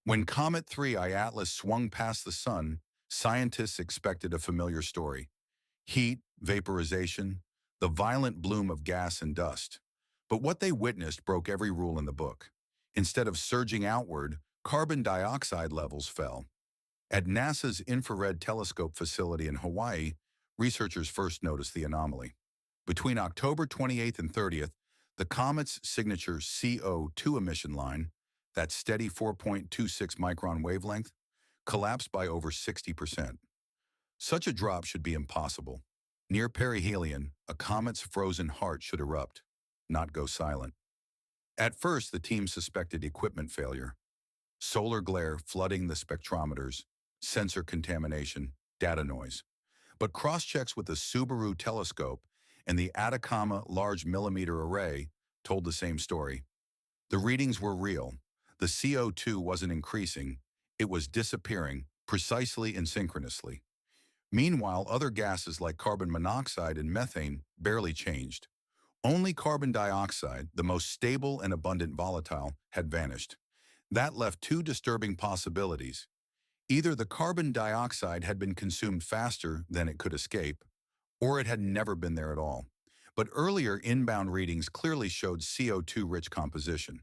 When Comet 3I Atlas swung past the sun, scientists expected a familiar story. Heat, vaporization, the violent bloom of gas and dust. But what they witnessed broke every rule in the book. Instead of surging outward, carbon dioxide levels fell. At NASA's Infrared Telescope facility in Hawaii, researchers first noticed the anomaly. Between October 28th and 30th, the comet's signature CO2 emission line, that steady 4.26 micron wavelength, collapsed by over 60%. Such a drop should be impossible. Near perihelion, a comet's frozen heart should erupt, not go silent. At first, the team suspected equipment failure. Solar glare flooding the spectrometers, sensor contamination, data noise. But cross-checks with the Subaru telescope and the Atacama Large Millimeter Array told the same story. The readings were real. The CO2 wasn't increasing, it was disappearing, precisely and synchronously. Meanwhile, other gases like carbon monoxide and methane barely changed. Only carbon dioxide, the most stable and abundant volatile, had vanished. That left two disturbing possibilities. Either the carbon dioxide had been consumed faster than it could escape, or it had never been there at all. But earlier inbound readings clearly showed CO2-rich composition.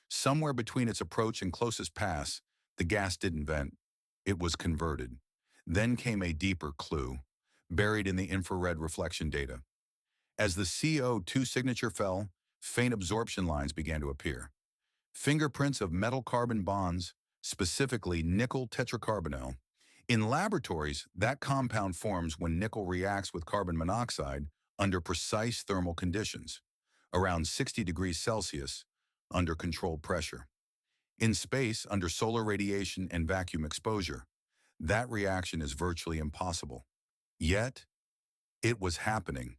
Somewhere between its approach and closest pass, the gas didn't vent. It was converted. Then came a deeper clue, buried in the infrared reflection data. As the CO2 signature fell, faint absorption lines began to appear. Fingerprints of metal-carbon bonds, specifically nickel tetracarbonyl. In laboratories, that compound forms when nickel reacts with carbon monoxide under precise thermal conditions, around 60 degrees Celsius, under controlled pressure. In space, under solar radiation and vacuum exposure, that reaction is virtually impossible. Yet, it was happening.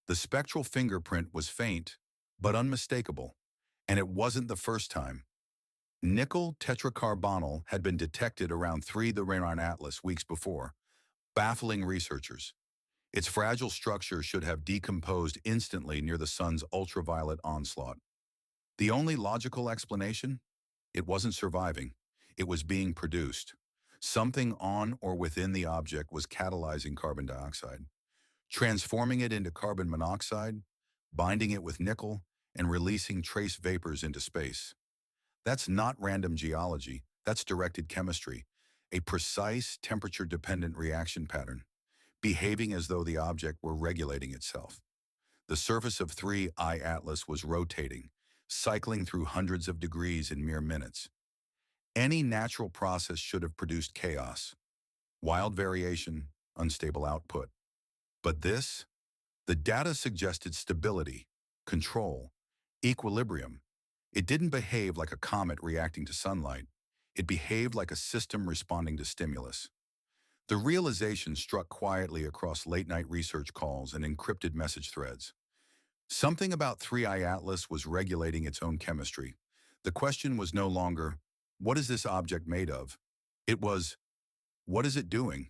The spectral fingerprint was faint, but unmistakable, and it wasn't the first time. Nickel tetracarbonyl had been detected around 3 the Rayron Atlas weeks before, baffling researchers. Its fragile structure should have decomposed instantly near the sun's ultraviolet onslaught. The only logical explanation? It wasn't surviving. It was being produced. Something on or within the object was catalyzing carbon dioxide, transforming it into carbon monoxide, binding it with nickel, and releasing trace vapors into space. That's not random geology, that's directed chemistry, a precise temperature-dependent reaction pattern, behaving as though the object were regulating itself. The surface of 3I Atlas was rotating, cycling through hundreds of degrees in mere minutes. Any natural process should have produced chaos, wild variation, unstable output. But this? The data suggested stability, control, equilibrium. It didn't behave like a comet reacting to sunlight. It behaved like a system responding to stimulus. The realization struck quietly across late-night research calls and encrypted message threads. Something about 3I Atlas was regulating its own chemistry. The question was no longer, what is this object made of? It was, what is it doing?